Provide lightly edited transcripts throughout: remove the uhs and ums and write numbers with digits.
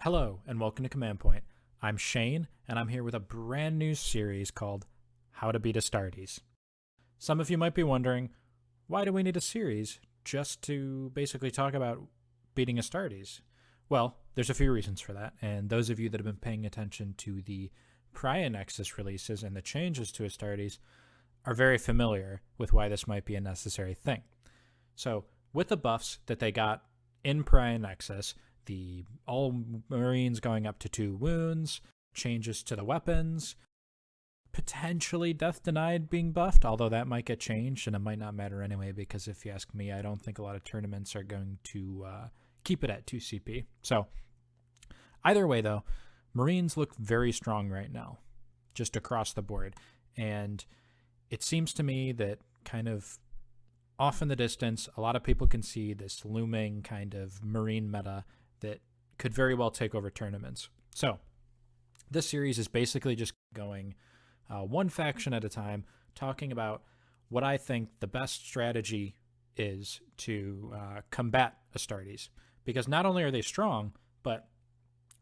Hello, and welcome to Command Point. I'm Shane, and I'm here with a brand new series called How to Beat Astartes. Some of you might be wondering, why do we need a series just to basically talk about beating Astartes? Well, there's a few reasons for that, and those of you that have been paying attention to the prior Nexus releases and the changes to Astartes are very familiar with why this might be a necessary thing. So, with the buffs that they got in Prior Nexus, the all Marines going up to 2 wounds, changes to the weapons, potentially Death Denied being buffed, although that might get changed and it might not matter anyway, because if you ask me, I don't think a lot of tournaments are going to keep it at 2 CP. So either way though, Marines look very strong right now, just across the board. And it seems to me that kind of off in the distance, a lot of people can see this looming kind of Marine meta that could very well take over tournaments. So this series is basically just going one faction at a time, talking about what I think the best strategy is to combat Astartes. Because not only are they strong, but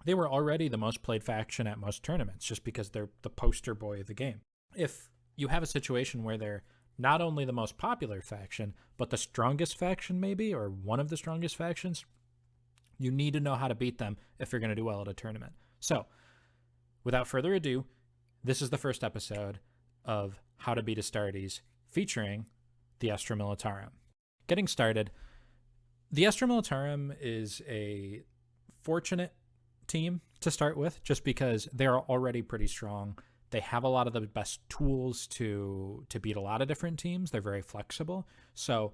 they were already the most played faction at most tournaments, just because they're the poster boy of the game. If you have a situation where they're not only the most popular faction, but the strongest faction maybe, or one of the strongest factions, you need to know how to beat them if you're going to do well at a tournament. So, without further ado, this is the first episode of How to Beat Astartes, featuring the Astra Militarum. Getting started, the Astra Militarum is a fortunate team to start with, just because they are already pretty strong. They have a lot of the best tools to beat a lot of different teams. They're very flexible. So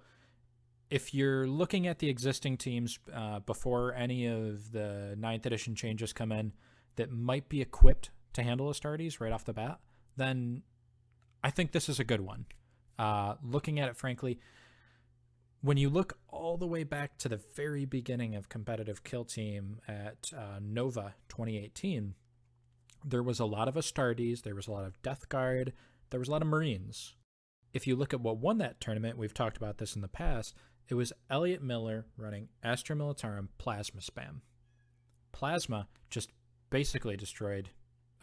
if you're looking at the existing teams before any of the 9th edition changes come in that might be equipped to handle Astartes right off the bat, then I think this is a good one. Looking at it, frankly, when you look all the way back to the very beginning of competitive kill team at Nova 2018, there was a lot of Astartes, there was a lot of Death Guard, there was a lot of Marines. If you look at what won that tournament, we've talked about this in the past, it was Elliot Miller running Astra Militarum Plasma Spam. Plasma just basically destroyed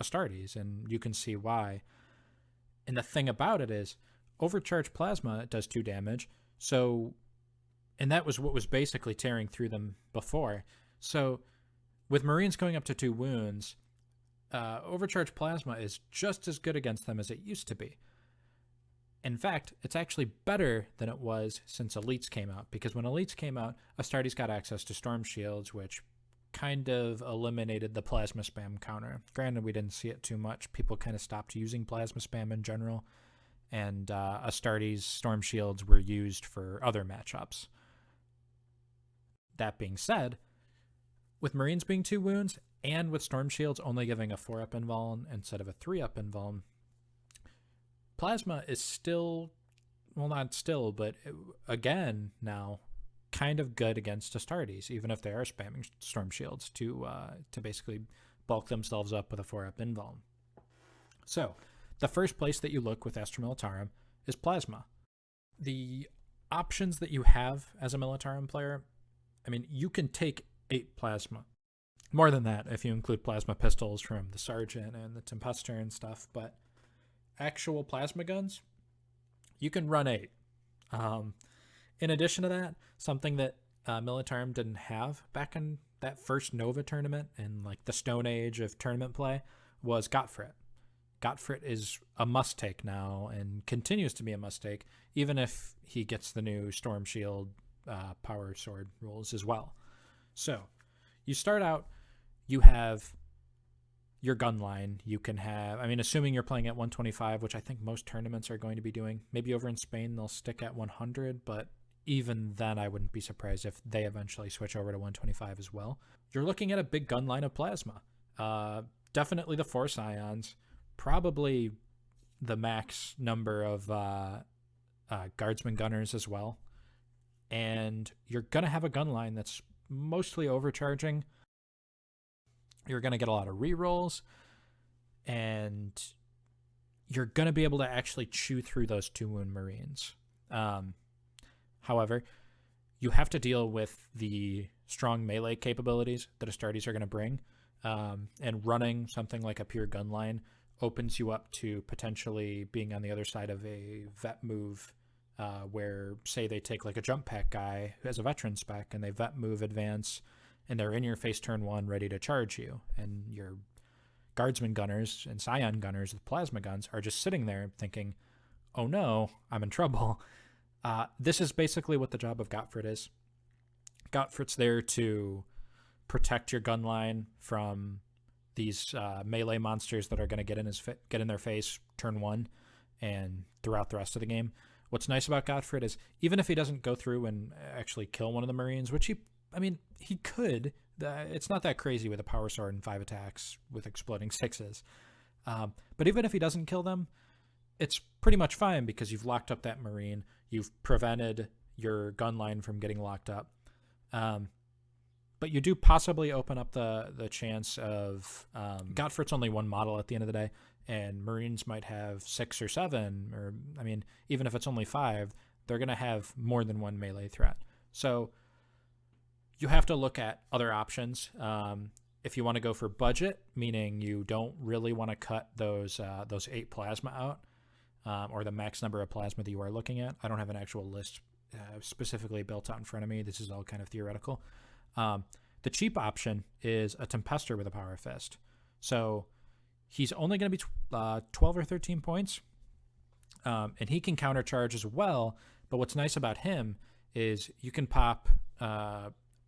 Astartes, and you can see why. And the thing about it is, overcharged Plasma does 2 damage, and that was what was basically tearing through them before. So with Marines going up to 2 wounds, overcharged Plasma is just as good against them as it used to be. In fact, it's actually better than it was since Elites came out, because when Elites came out, Astartes got access to Storm Shields, which kind of eliminated the Plasma Spam counter. Granted, we didn't see it too much. People kind of stopped using Plasma Spam in general, and Astartes Storm Shields were used for other matchups. That being said, with Marines being 2 wounds, and with Storm Shields only giving a 4-up invuln instead of a 3-up invuln, Plasma is still, well, not still, but again now, kind of good against Astartes, even if they are spamming Storm Shields to basically bulk themselves up with a 4-up invuln. So, the first place that you look with Astra Militarum is Plasma. The options that you have as a Militarum player, I mean, you can take 8 Plasma. More than that if you include Plasma pistols from the Sergeant and the Tempester and stuff, but actual Plasma guns, you can run 8. In addition to that, something that Militarum didn't have back in that first Nova tournament and like the Stone Age of tournament play was Godfred. Godfred is a must-take now and continues to be a must-take, even if he gets the new Storm Shield Power Sword rules as well. So, you start out, you have your gun line. You can have, I mean, assuming you're playing at 125, which I think most tournaments are going to be doing. Maybe over in Spain they'll stick at 100, but even then I wouldn't be surprised if they eventually switch over to 125 as well. You're looking at a big gun line of Plasma. Definitely the Force Ions, probably the max number of Guardsman Gunners as well. And you're going to have a gun line that's mostly overcharging. You're going to get a lot of rerolls, and you're going to be able to actually chew through those 2 wound Marines. However, you have to deal with the strong melee capabilities that Astartes are going to bring. And running something like a pure gun line opens you up to potentially being on the other side of a vet move, where, say, they take like a jump pack guy who has a veteran spec and they vet move advance, and they're in your face turn 1 ready to charge you. And your guardsman gunners and scion gunners with plasma guns are just sitting there thinking, oh no, I'm in trouble. This is basically what the job of Godfred is. Godfred's there to protect your gun line from these melee monsters that are going to get in their face turn 1 and throughout the rest of the game. What's nice about Godfred is even if he doesn't go through and actually kill one of the Marines, which he could. It's not that crazy with a power sword and 5 attacks with exploding 6s. But even if he doesn't kill them, it's pretty much fine because you've locked up that Marine. You've prevented your gun line from getting locked up. But you do possibly open up the chance of Godfred's only 1 model at the end of the day, and Marines might have 6 or 7, or even if it's only 5, they're going to have more than 1 melee threat. So you have to look at other options. If you want to go for budget, meaning you don't really want to cut those 8 plasma out, or the max number of plasma that you are looking at. I don't have an actual list specifically built out in front of me. This is all kind of theoretical. The cheap option is a Tempester with a Power Fist. So he's only going to be 12 or 13 points, and he can countercharge as well. But what's nice about him is you can pop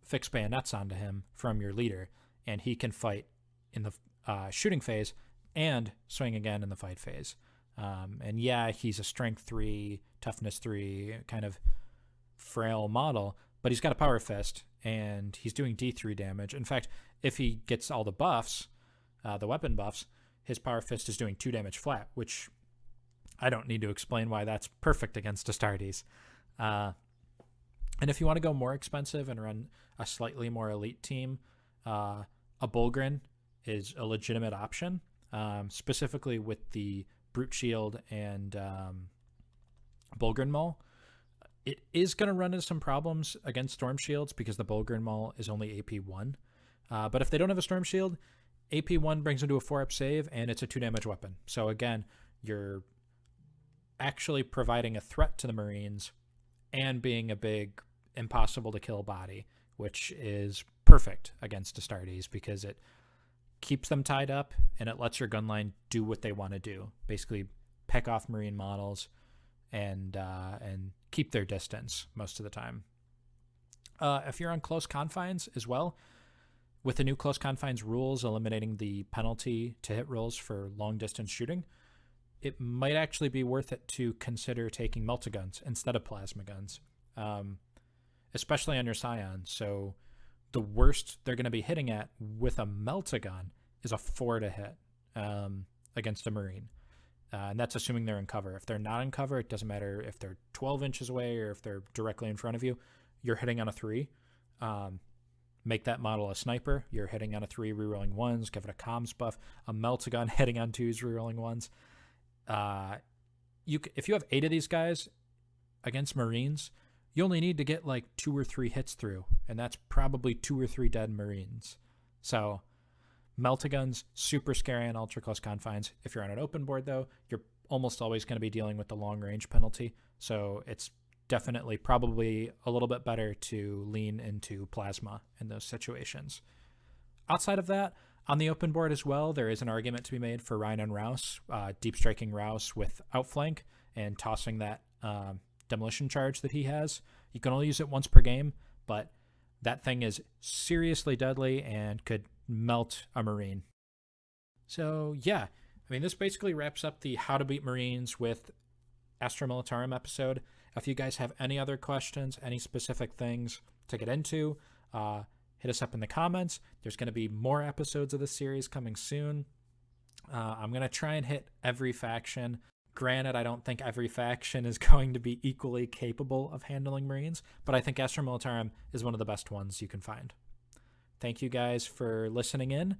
fixed bayonets onto him from your leader, and he can fight in the shooting phase and swing again in the fight phase. And yeah, he's a strength 3, toughness 3, kind of frail model, but he's got a Power Fist, and he's doing D3 damage. In fact, if he gets all the buffs, the weapon buffs, his Power Fist is doing 2 damage flat, which I don't need to explain why that's perfect against Astartes. And if you want to go more expensive and run a slightly more elite team, a Bulgrin is a legitimate option, specifically with the Brute Shield and Bulgrin Maul. It is going to run into some problems against Storm Shields because the Bulgrin Maul is only AP 1. But if they don't have a Storm Shield, AP 1 brings them to a 4-up save, and it's a 2 damage weapon. So again, you're actually providing a threat to the Marines and being a big impossible to kill body, which is perfect against Astartes because it keeps them tied up and it lets your gun line do what they want to do. Basically pick off Marine models and keep their distance most of the time. If you're on close confines as well, with the new close confines rules eliminating the penalty to hit rolls for long distance shooting, it might actually be worth it to consider taking multiguns instead of plasma guns, especially on your Scion. So the worst they're going to be hitting at with a multigun is a 4 to hit against a Marine. And that's assuming they're in cover. If they're not in cover, it doesn't matter if they're 12 inches away or if they're directly in front of you, you're hitting on a 3. Make that model a sniper. You're hitting on a 3, rerolling 1s, give it a comms buff. A meltagun hitting on 2s, rerolling 1s. If you have 8 of these guys against Marines, you only need to get like 2 or 3 hits through, and that's probably 2 or 3 dead Marines. So meltaguns, super scary on ultra close confines. If you're on an open board, though, you're almost always going to be dealing with the long range penalty. So it's definitely probably a little bit better to lean into plasma in those situations. Outside of that, on the open board as well, there is an argument to be made for Ryan and Rouse, deep striking Rouse with outflank and tossing that demolition charge that he has. You can only use it once per game, but that thing is seriously deadly and could melt a Marine. So yeah, I mean, this basically wraps up the How to Beat Marines with Astra Militarum episode. If you guys have any other questions, any specific things to get into, hit us up in the comments. There's going to be more episodes of this series coming soon. I'm going to try and hit every faction. Granted, I don't think every faction is going to be equally capable of handling Marines, but I think Astra Militarum is one of the best ones you can find. Thank you guys for listening in.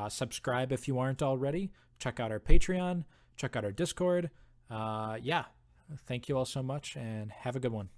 Subscribe if you aren't already. Check out our Patreon. Check out our Discord. Yeah. Thank you all so much, and have a good one.